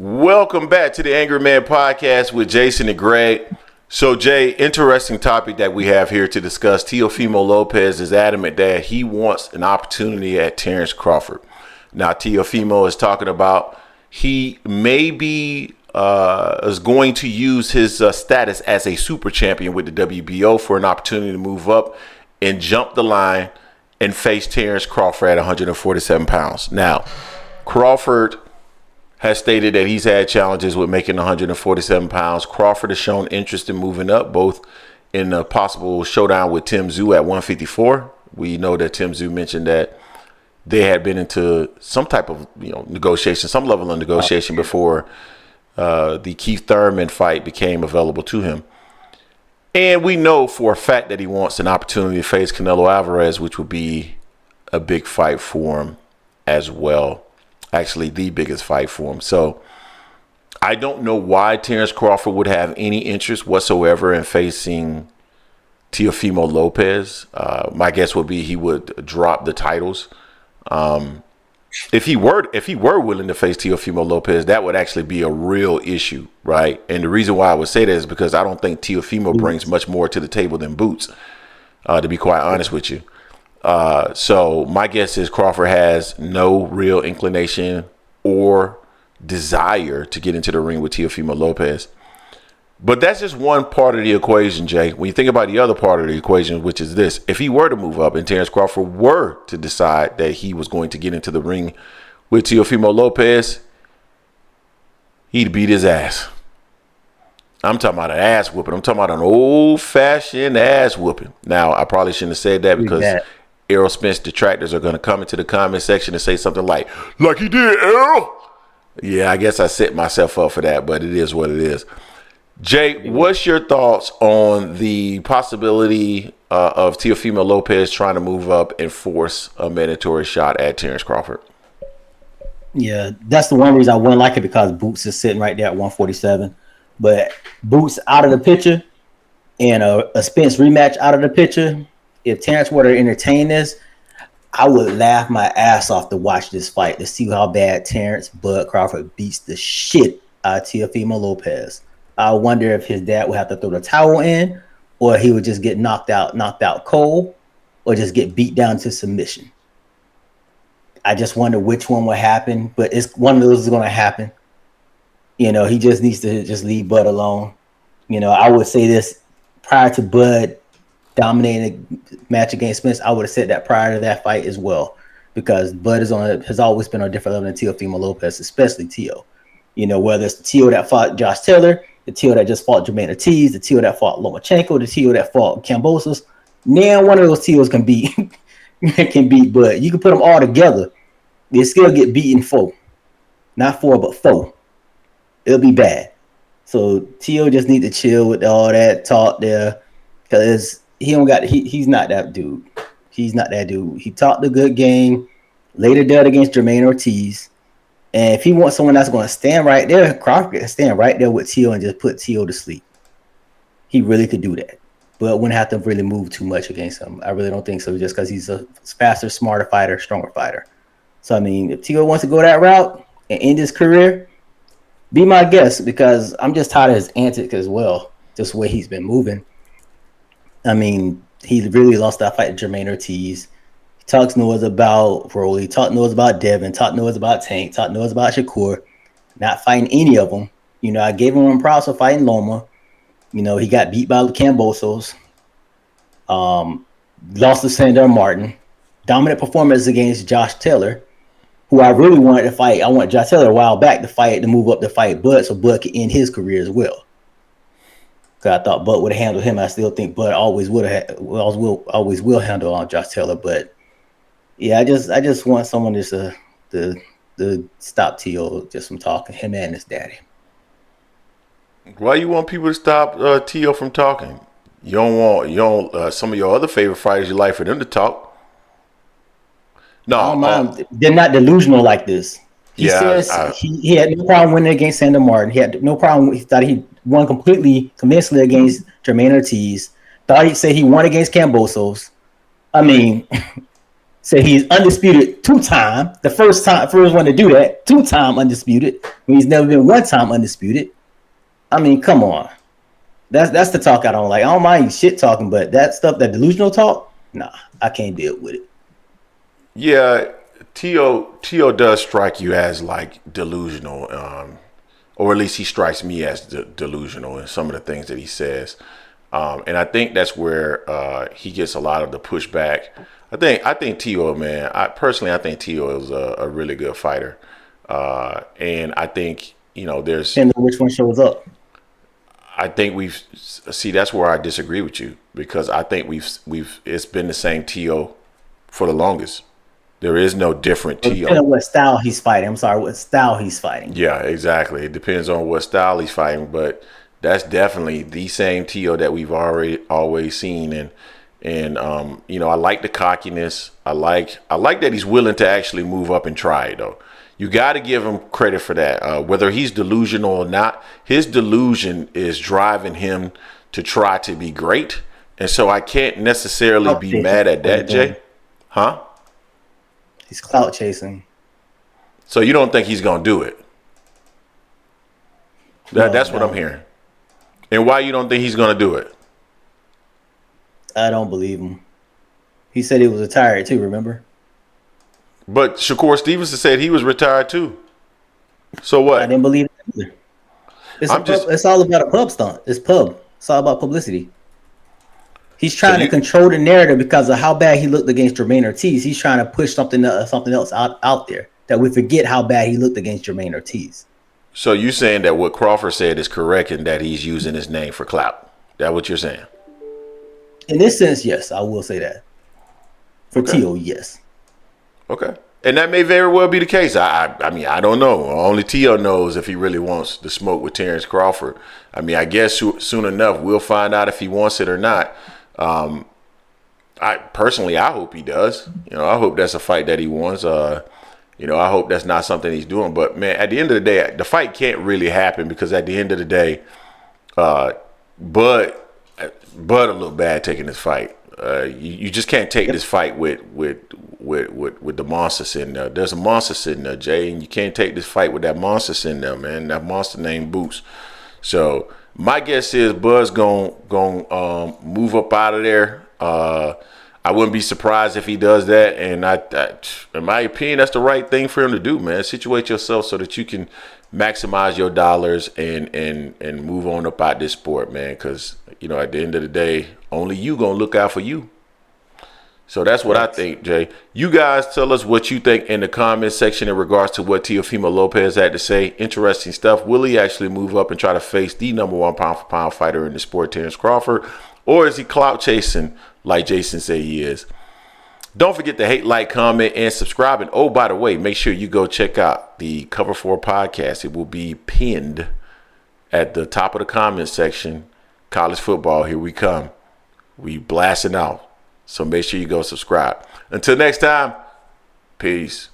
Welcome back to the Angry Man Podcast with Jason and Greg. So, Jay, interesting topic that we have here to discuss. Teofimo Lopez is adamant that he wants an opportunity at Terence Crawford. Now, Teofimo is talking about he maybe is going to use his status as a super champion with the WBO for an opportunity to move up and jump the line and face Terence Crawford at 147 pounds. Now, Crawford has stated that he's had challenges with making 147 pounds. Crawford has shown interest in moving up, both in a possible showdown with Tim Tszyu at 154. We know that Tim Tszyu mentioned that they had been into some type of negotiation, some level of negotiation before the Keith Thurman fight became available to him. And we know for a fact that he wants an opportunity to face Canelo Alvarez, which would be a big fight for him as well. Actually, the biggest fight for him. So I don't know why Terence Crawford would have any interest whatsoever in facing Teofimo Lopez. My guess would be he would drop the titles. If he were willing to face Teofimo Lopez, that would actually be a real issue, right? And the reason why I would say that is because I don't think Teofimo brings much more to the table than Boots, to be quite honest with you. So my guess is Crawford has no real inclination or desire to get into the ring with Teofimo Lopez. But that's just one part of the equation, Jay. When you think about the other part of the equation, which is this: if he were to move up and Terence Crawford were to decide that he was going to get into the ring with Teofimo Lopez, he'd beat his ass. I'm talking about an ass whooping. I'm talking about an old-fashioned ass whooping. Now, I probably shouldn't have said that because Errol Spence detractors are going to come into the comment section and say something like he did, Errol. Yeah, I guess I set myself up for that, but it is what it is. Jay, what's your thoughts on the possibility of Teofimo Lopez trying to move up and force a mandatory shot at Terence Crawford? Yeah, that's the one reason I wouldn't like it, because Boots is sitting right there at 147. But Boots out of the picture and a Spence rematch out of the picture. If Terence were to entertain this, I would laugh my ass off to watch this fight to see how bad Terence Bud Crawford beats the shit out of Teofimo Lopez. I wonder if his dad would have to throw the towel in, or he would just get knocked out cold, or just get beat down to submission. I just wonder which one will happen, but it's one of those is going to happen. He just needs to just leave Bud alone. I would say this prior to Bud dominating the match against Spence. I would have said that prior to that fight as well, because Bud has always been on a different level than Teofimo Lopez, especially Teo. Whether it's the Teo that fought Josh Taylor, the Teo that just fought Jermaine Ortiz, the Teo that fought Lomachenko, the Teo that fought Kambosos. Now one of those Teos can beat Bud. You can put them all together, they still get beaten 4. Not 4, but 4. It'll be bad. So Teo just need to chill with all that talk there, because he's not that dude. He's not that dude. He talked a good game, later dead against Jermaine Ortiz. And if he wants someone that's going to stand right there, Crawford can stand right there with Teo and just put Teo to sleep. He really could do that, but wouldn't have to really move too much against him. I really don't think so, just because he's a faster, smarter fighter, stronger fighter. So, if Teo wants to go that route and end his career, be my guest, because I'm just tired of his antics as well, just the way he's been moving. He really lost that fight to Jermaine Ortiz. He talks noise about Broly, talks noise about Devin, talks noise about Tank, talks noise about Shakur. Not fighting any of them. I gave him props for fighting Loma. He got beat by Kambosos. Lost to Sandor Martin. Dominant performance against Josh Taylor, who I really wanted to fight. I wanted Josh Taylor a while back to move up to fight Bud, so Bud could end his career as well. Because I thought Bud would have handled him. I still think Bud always will handle Josh Taylor. But yeah, I just want someone just to stop Teo just from talking, him and his daddy. Why you want people to stop Teo from talking? You don't want some of your other favorite fighters you like for them to talk. No, they're not delusional like this. He says he had no problem winning against Sandor Martin. He had no problem. He thought he won convincingly against Jermaine Ortiz. Thought he said he won against Kambosos. Say he's undisputed 2-time. The first one to do that, 2-time undisputed. He's never been 1-time undisputed. I mean, come on. That's the talk I don't like. I don't mind shit talking, but that stuff, that delusional talk, nah, I can't deal with it. Yeah, Tio does strike you as like delusional, or at least he strikes me as delusional in some of the things that he says, and I think that's where he gets a lot of the pushback. I think Tio, man, I think Tio is a really good fighter, and I think there's. Depends on which one shows up. I think that's where I disagree with you, because I think it's been the same Tio for the longest. There is no different Tio. Depends on what style he's fighting. I'm sorry, what style he's fighting. Yeah, exactly. It depends on what style he's fighting, but that's definitely the same Tio that we've always seen. And I like the cockiness. I like that he's willing to actually move up and try it, though. You got to give him credit for that. Whether he's delusional or not, his delusion is driving him to try to be great. And so I can't necessarily be mad at that, Jay. Huh? He's clout chasing. So you don't think he's going to do it? That's what I'm hearing. And why you don't think he's going to do it? I don't believe him. He said he was retired too, remember? But Shakur Stevenson said he was retired too. So what? I didn't believe it either. It's all about a pub stunt. It's all about publicity. He's trying to control the narrative because of how bad he looked against Jermaine Ortiz. He's trying to push something else out there, that we forget how bad he looked against Jermaine Ortiz. So you saying that what Crawford said is correct and that he's using his name for clout? That what you're saying? In this sense, yes, I will say that. For Tio, yes. Okay. And that may very well be the case. I mean, I don't know. Only Tio knows if he really wants to smoke with Terence Crawford. I mean, I guess soon enough we'll find out if he wants it or not. I hope he does. I hope that's a fight that he wants. I hope that's not something he's doing. But man, at the end of the day, the fight can't really happen because at the end of the day, Bud a little bad taking this fight. You just can't take this fight with the monster sitting there. There's a monster sitting there, Jay, and you can't take this fight with that monster sitting there, man. That monster named Boots. So my guess is Bud's gonna move up out of there. I wouldn't be surprised if he does that, and in my opinion, that's the right thing for him to do, man. Situate yourself so that you can maximize your dollars and move on up out this sport, man. Because at the end of the day, only you gonna look out for you. So that's what I think, Jay. You guys tell us what you think in the comment section in regards to what Teofimo Lopez had to say. Interesting stuff. Will he actually move up and try to face the number one pound-for-pound fighter in the sport, Terence Crawford? Or is he clout chasing like Jason said he is? Don't forget to hate, like, comment, and subscribe. And oh, by the way, make sure you go check out the Cover 4 podcast. It will be pinned at the top of the comment section. College football, here we come. We blasting out. So make sure you go subscribe. Until next time, peace.